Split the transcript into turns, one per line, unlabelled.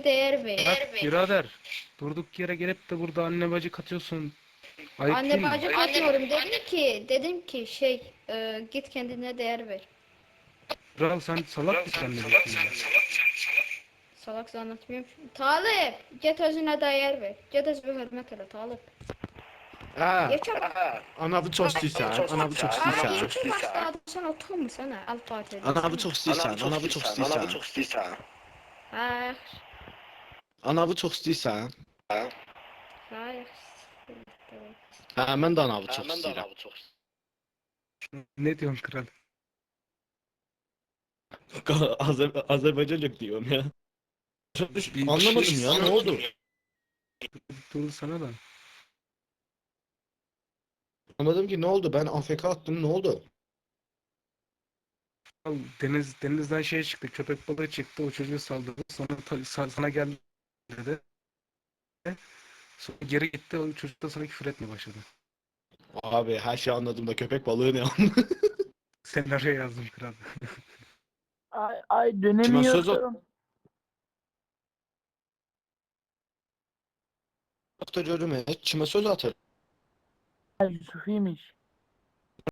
değer ver.
Bak birader, durduk yere gelip de burada anne bacı katıyorsun. Ayıp
Anne
değil mi?
bacı katıyorum. Dedim ki git kendine değer ver.
Kral sen salak mı zannediyorsun beni?
Salak zannetmiyorum. Talip, get özüne değer ver. Get özü hürmet elə Talip.
Ha,
Yekə bax.
anavı çox istəyirsən, anavı çox
Ay,
istəyirsən.
yekə bax da sən oturmursan ha, al Fatih
Anavı
desene.
çox istəyirsən, anavı çox istəyirsən.
Hayır,
Anavı çox istəyirsən.
hayır.
Hə, mən də anavı çox istəyirəm.
Ne diyorsun kral?
Azərbaycanca diyorum ya.
Bir
Anlamadım ya, ne oldu?
dur sana da.
Anlamadım ki ne oldu? Ben AFK attım, ne oldu?
Al, denizden şey çıktı, köpek balığı çıktı, o çocuğu saldırdı. Sonra sana geldi dedi. Sonra geri gitti, o çocuk da sana küfür etmeye başladı.
Abi her şeyi anladım da köpek balığı ne anladım?
Senaryo yazdım kral.
Ay
Kime söz
dönemiyorum.
atıyorum ya? Kime söz atarım?
Ay Yusuf'iymiş.